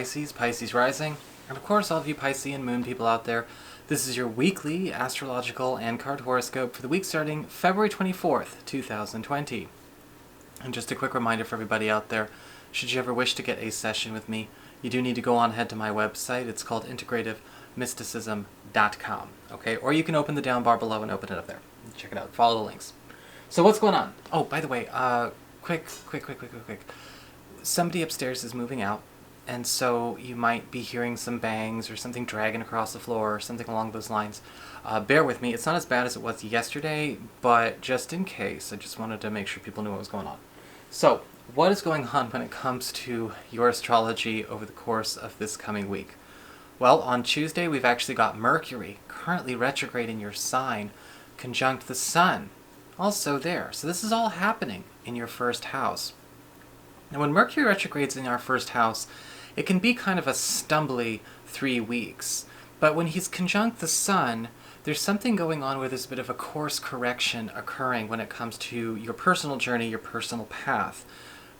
Pisces, Pisces rising, and of course all of you Piscean moon people out there. This is your weekly astrological and card horoscope for the week starting February 24th, 2020. And just a quick reminder for everybody out there, should you ever wish to get a session with me, you do need to go on ahead to my website. It's called integrativemysticism.com, okay? Or you can open the down bar below and open it up there. Check it out. Follow the links. So what's going on? Oh, by the way, quick. Somebody upstairs is moving out, and so you might be hearing some bangs or something dragging across the floor or something along those lines. Bear with me. It's not as bad as it was yesterday, but just in case, I just wanted to make sure people knew what was going on. So, what is going on when it comes to your astrology over the course of this coming week? Well, on Tuesday, we've actually got Mercury, currently retrograde in your sign, conjunct the Sun, also there. So this is all happening in your first house. Now, when Mercury retrogrades in our first house, it can be kind of a stumbly 3 weeks. But when he's conjunct the Sun, there's something going on where there's a bit of a course correction occurring when it comes to your personal journey, your personal path.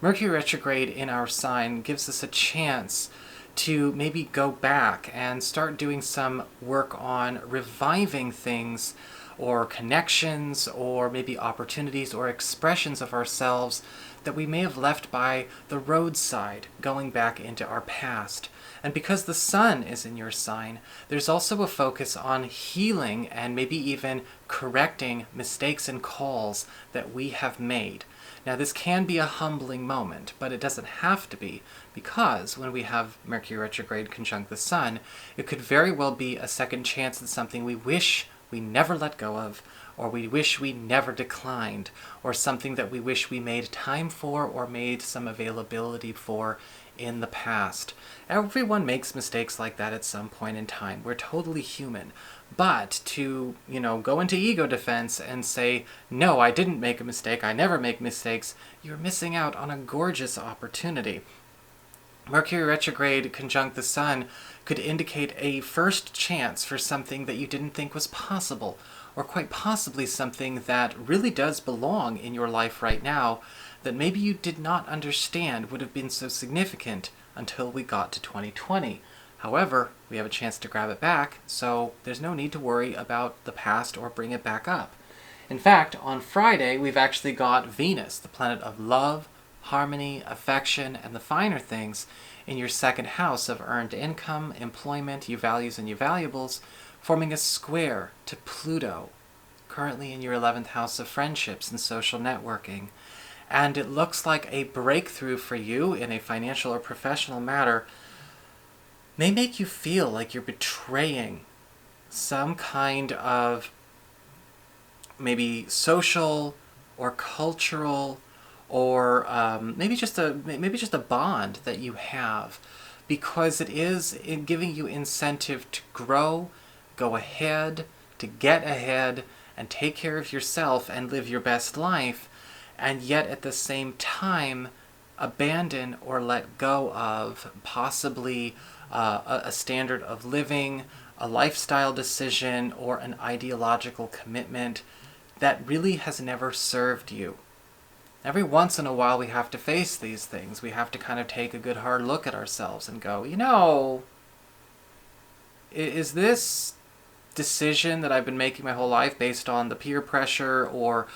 Mercury retrograde in our sign gives us a chance to maybe go back and start doing some work on reviving things or connections or maybe opportunities or expressions of ourselves that we may have left by the roadside going back into our past. And because the Sun is in your sign, there's also a focus on healing and maybe even correcting mistakes and calls that we have made. Now, this can be a humbling moment, but it doesn't have to be, because when we have Mercury retrograde conjunct the Sun, it could very well be a second chance at something we wish we never let go of, or we wish we never declined, or something that we wish we made time for or made some availability for in the past. Everyone makes mistakes like that at some point in time. We're totally human. But to, go into ego defense and say, no, I didn't make a mistake, I never make mistakes, you're missing out on a gorgeous opportunity. Mercury retrograde conjunct the Sun could indicate a first chance for something that you didn't think was possible, or quite possibly something that really does belong in your life right now that maybe you did not understand would have been so significant until we got to 2020. However, we have a chance to grab it back, so there's no need to worry about the past or bring it back up. In fact, on Friday, we've actually got Venus, the planet of love, harmony, affection, and the finer things, in your second house of earned income, employment, your values and your valuables, forming a square to Pluto, currently in your 11th house of friendships and social networking. And it looks like a breakthrough for you in a financial or professional matter may make you feel like you're betraying some kind of maybe social or cultural or maybe just a bond that you have, because it is giving you incentive to grow, go ahead, to get ahead, and take care of yourself and live your best life, and yet at the same time abandon or let go of possibly a standard of living, a lifestyle decision, or an ideological commitment that really has never served you. Every once in a while we have to face these things. We have to kind of take a good hard look at ourselves and go, is this decision that I've been making my whole life based on the peer pressure or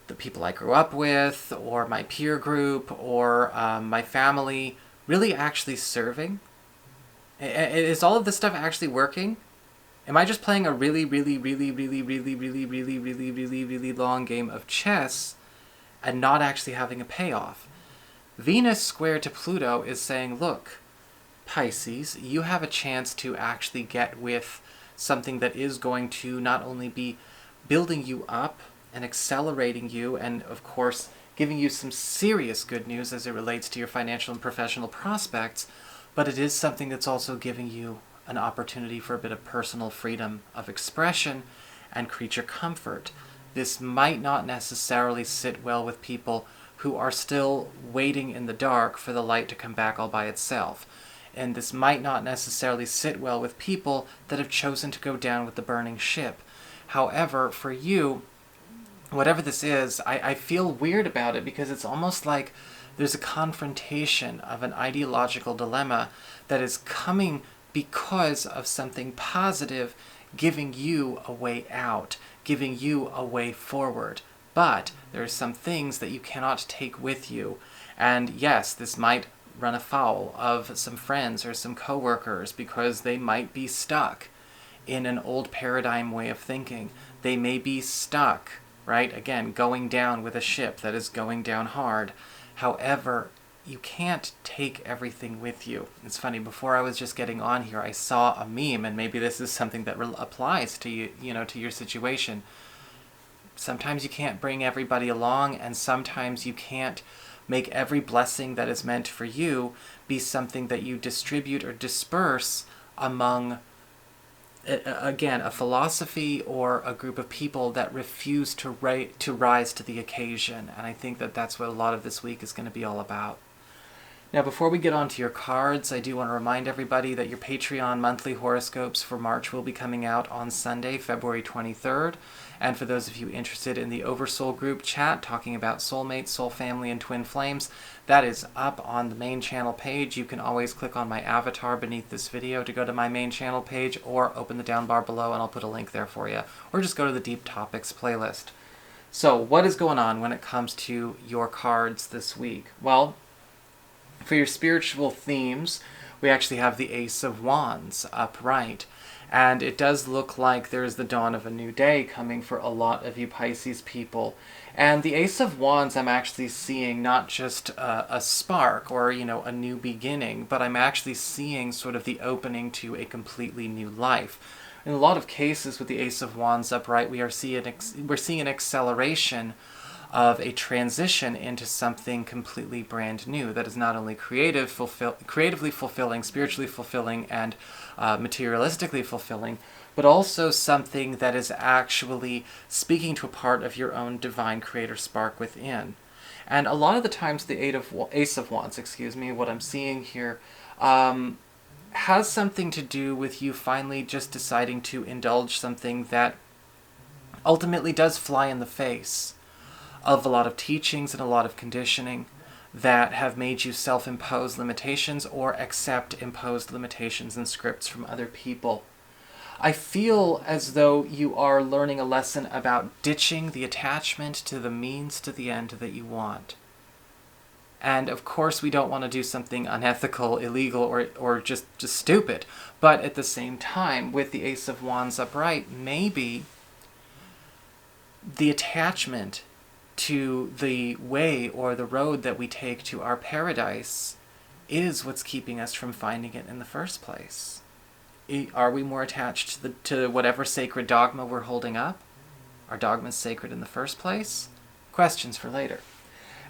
the people I grew up with or my peer group or my family really actually serving? Is all of this stuff actually working? Am I just playing a really long game of chess and not actually having a payoff? Venus square to Pluto is saying, look, Pisces, you have a chance to actually get with something that is going to not only be building you up and accelerating you and, of course, giving you some serious good news as it relates to your financial and professional prospects, but it is something that's also giving you an opportunity for a bit of personal freedom of expression and creature comfort. This might not necessarily sit well with people who are still waiting in the dark for the light to come back all by itself. And this might not necessarily sit well with people that have chosen to go down with the burning ship. However, for you, whatever this is, I feel weird about it because it's almost like There's a confrontation of an ideological dilemma that is coming because of something positive giving you a way out, giving you a way forward. But there are some things that you cannot take with you. And yes, this might run afoul of some friends or some coworkers because they might be stuck in an old paradigm way of thinking. They may be stuck, right? Again, going down with a ship that is going down hard. However, you can't take everything with you. It's funny, before I was just getting on here, I saw a meme, and maybe this is something that applies to you, to your situation. Sometimes you can't bring everybody along, and sometimes you can't make every blessing that is meant for you be something that you distribute or disperse among, again, a philosophy or a group of people that refuse to rise to the occasion. And I think that that's what a lot of this week is going to be all about. Now, before we get on to your cards, I do want to remind everybody that your Patreon monthly horoscopes for March will be coming out on Sunday, February 23rd. And for those of you interested in the Oversoul group chat, talking about soulmates, soul family, and twin flames, that is up on the main channel page. You can always click on my avatar beneath this video to go to my main channel page, or open the down bar below and I'll put a link there for you. Or just go to the Deep Topics playlist. So, what is going on when it comes to your cards this week? Well, for your spiritual themes, we actually have the Ace of Wands upright. And it does look like there's the dawn of a new day coming for a lot of you Pisces people. And the Ace of Wands, I'm actually seeing not just a spark or, a new beginning, but I'm actually seeing sort of the opening to a completely new life. In a lot of cases with the Ace of Wands upright, we're seeing an acceleration of a transition into something completely brand new that is not only creatively fulfilling, spiritually fulfilling, and materialistically fulfilling, but also something that is actually speaking to a part of your own divine creator spark within. And a lot of the times the Ace of Wands, what I'm seeing here, has something to do with you finally just deciding to indulge something that ultimately does fly in the face of a lot of teachings and a lot of conditioning that have made you self-impose limitations or accept imposed limitations and scripts from other people. I feel as though you are learning a lesson about ditching the attachment to the means to the end that you want. And of course we don't want to do something unethical, illegal, or just stupid. But at the same time, with the Ace of Wands upright, maybe the attachment to the way or the road that we take to our paradise is what's keeping us from finding it in the first place. Are we more attached to whatever sacred dogma we're holding up? Are dogmas sacred in the first place? Questions for later.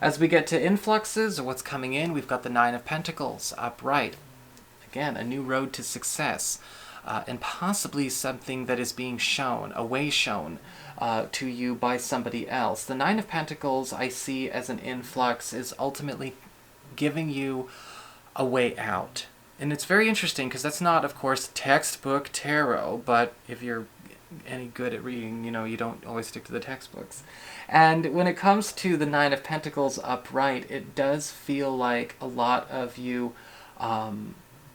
As we get to influxes, or what's coming in, we've got the Nine of Pentacles upright. Again, a new road to success. And possibly something that is being shown, a way shown to you by somebody else. The Nine of Pentacles I see as an influx is ultimately giving you a way out. And it's very interesting because that's not, of course, textbook tarot, but if you're any good at reading, you don't always stick to the textbooks. And when it comes to the Nine of Pentacles upright, it does feel like a lot of you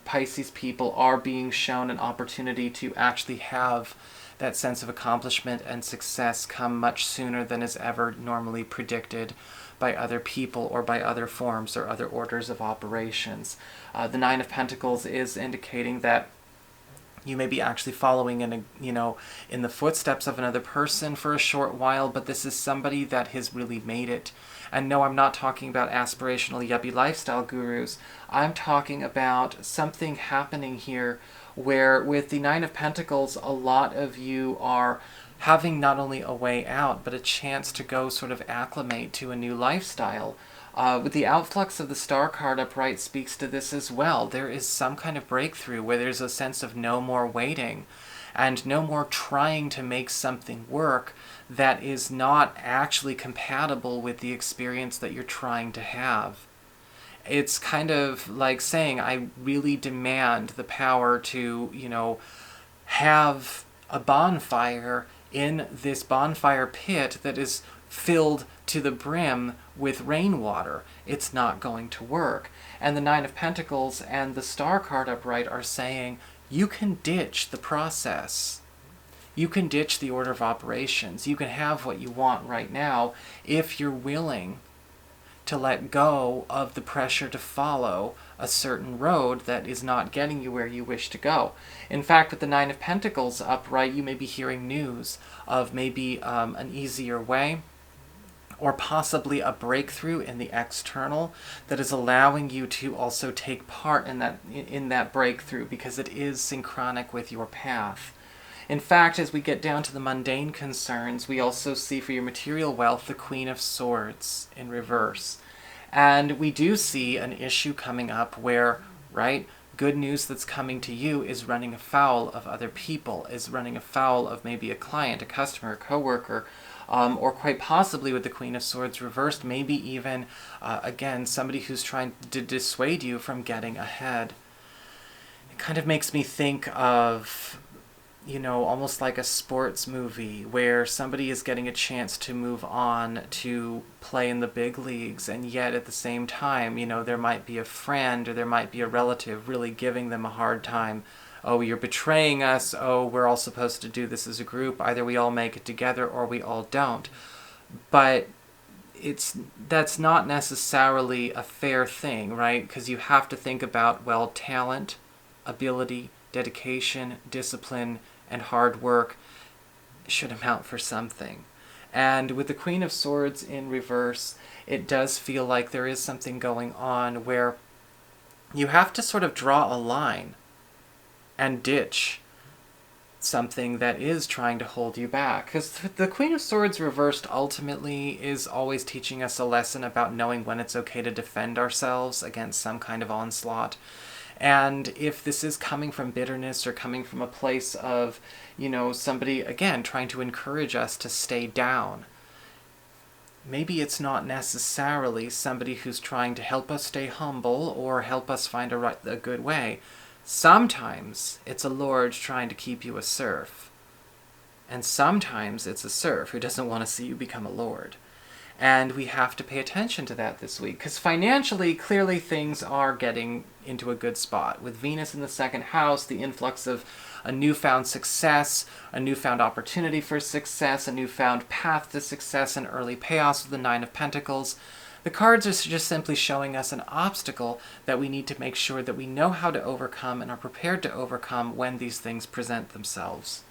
Pisces people are being shown an opportunity to actually have that sense of accomplishment and success come much sooner than is ever normally predicted by other people or by other forms or other orders of operations. The Nine of Pentacles is indicating that you may be actually following in the footsteps of another person for a short while, but this is somebody that has really made it. And no, I'm not talking about aspirational yuppie lifestyle gurus. I'm talking about something happening here where with the Nine of Pentacles, a lot of you are having not only a way out, but a chance to go sort of acclimate to a new lifestyle. With the outflux of the Star card upright speaks to this as well. There is some kind of breakthrough where there's a sense of no more waiting and no more trying to make something work that is not actually compatible with the experience that you're trying to have. It's kind of like saying, I really demand the power to, have a bonfire in this bonfire pit that is filled to the brim with rainwater. It's not going to work. And the Nine of Pentacles and the Star card upright are saying, you can ditch the process. You can ditch the order of operations. You can have what you want right now if you're willing to let go of the pressure to follow a certain road that is not getting you where you wish to go. In fact, with the Nine of Pentacles upright, you may be hearing news of maybe an easier way, or possibly a breakthrough in the external that is allowing you to also take part in that breakthrough, because it is synchronic with your path. In fact, as we get down to the mundane concerns, we also see for your material wealth the Queen of Swords in reverse. And we do see an issue coming up where, right, good news that's coming to you is running afoul of other people, is running afoul of maybe a client, a customer, a coworker, or quite possibly with the Queen of Swords reversed, maybe even, again, somebody who's trying to dissuade you from getting ahead. It kind of makes me think of, almost like a sports movie where somebody is getting a chance to move on to play in the big leagues, and yet at the same time, there might be a friend or there might be a relative really giving them a hard time. Oh, you're betraying us. Oh, we're all supposed to do this as a group. Either we all make it together or we all don't. But that's not necessarily a fair thing, right? Because you have to think about, talent, ability, dedication, discipline, and hard work should amount for something. And with the Queen of Swords in reverse, it does feel like there is something going on where you have to sort of draw a line and ditch something that is trying to hold you back. Because the Queen of Swords reversed ultimately is always teaching us a lesson about knowing when it's okay to defend ourselves against some kind of onslaught. And if this is coming from bitterness or coming from a place of, somebody, again, trying to encourage us to stay down, maybe it's not necessarily somebody who's trying to help us stay humble or help us find a good way. Sometimes it's a lord trying to keep you a serf. And sometimes it's a serf who doesn't want to see you become a lord. And we have to pay attention to that this week, because financially, clearly things are getting into a good spot. With Venus in the second house, the influx of a newfound success, a newfound opportunity for success, a newfound path to success, and early payoffs with the Nine of Pentacles. The cards are just simply showing us an obstacle that we need to make sure that we know how to overcome and are prepared to overcome when these things present themselves.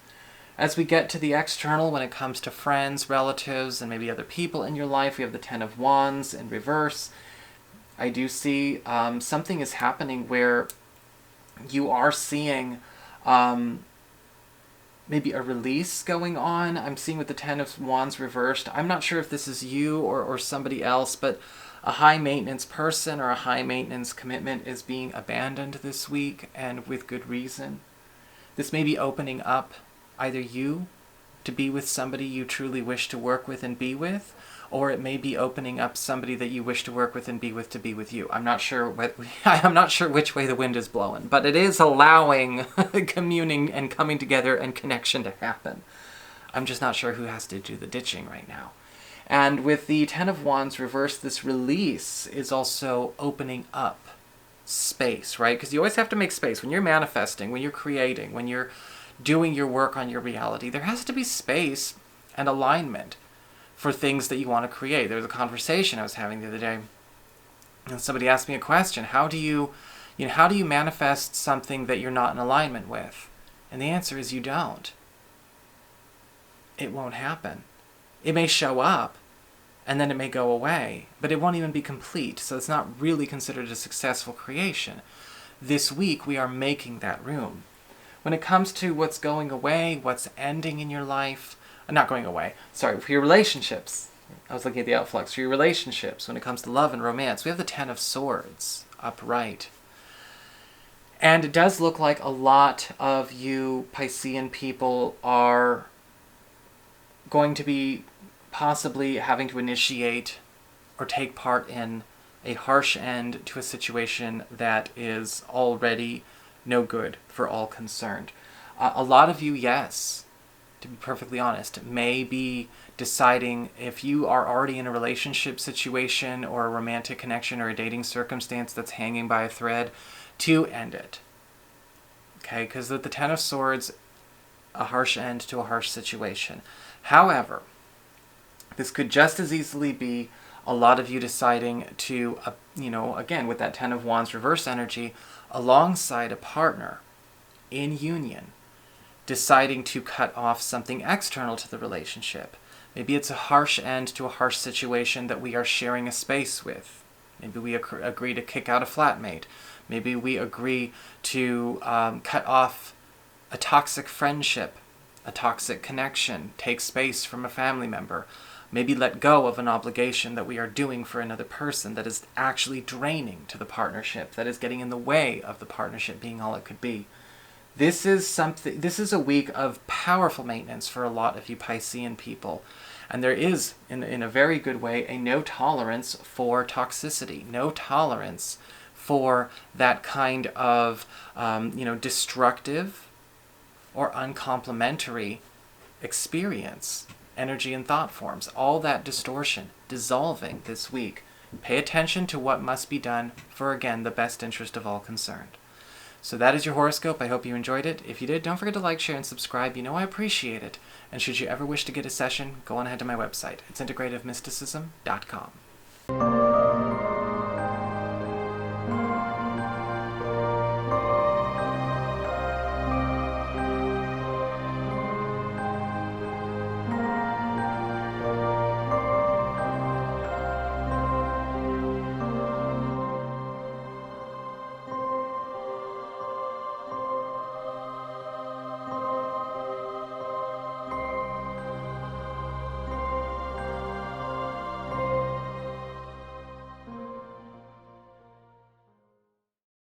As we get to the external, when it comes to friends, relatives, and maybe other people in your life, we have the Ten of Wands in reverse. I do see something is happening where you are seeing maybe a release going on. I'm seeing with the Ten of Wands reversed. I'm not sure if this is you or somebody else, but a high-maintenance person or a high-maintenance commitment is being abandoned this week, and with good reason. This may be opening up either you to be with somebody you truly wish to work with and be with, or it may be opening up somebody that you wish to work with and be with to be with you. I'm not sure which way the wind is blowing, but it is allowing communing and coming together and connection to happen. I'm just not sure who has to do the ditching right now. And with the Ten of Wands reversed, this release is also opening up space, right? Because you always have to make space. When you're manifesting, when you're creating, when you're doing your work on your reality, there has to be space and alignment for things that you want to create. There was a conversation I was having the other day, and somebody asked me a question: how do you manifest something that you're not in alignment with? And the answer is you don't. It won't happen. It may show up, and then it may go away, but it won't even be complete, so it's not really considered a successful creation. This week, we are making that room. When it comes to what's going away, what's ending in your life, not going away, sorry, for your relationships. I was looking at the outflux. For your relationships, when it comes to love and romance, we have the Ten of Swords upright. And it does look like a lot of you Piscean people are going to be possibly having to initiate or take part in a harsh end to a situation that is already no good for all concerned. A lot of you, yes, to be perfectly honest, may be deciding if you are already in a relationship situation or a romantic connection or a dating circumstance that's hanging by a thread, to end it. Okay, because with the Ten of Swords, a harsh end to a harsh situation. However, this could just as easily be a lot of you deciding to, again, with that Ten of Wands reverse energy, alongside a partner in union, deciding to cut off something external to the relationship. Maybe it's a harsh end to a harsh situation that we are sharing a space with. Maybe we agree to kick out a flatmate. Maybe we agree to cut off a toxic friendship, a toxic connection, take space from a family member. Maybe let go of an obligation that we are doing for another person that is actually draining to the partnership, that is getting in the way of the partnership being all it could be. This is a week of powerful maintenance for a lot of you Piscean people. And there is, in a very good way, a no tolerance for toxicity, no tolerance for that kind of, destructive or uncomplimentary experience, energy and thought forms. All that distortion dissolving this week. Pay attention to what must be done for, again, the best interest of all concerned. So that is your horoscope. I hope you enjoyed it. If you did, don't forget to like, share, and subscribe. You know I appreciate it. And should you ever wish to get a session, go on ahead to my website. It's integrativemysticism.com.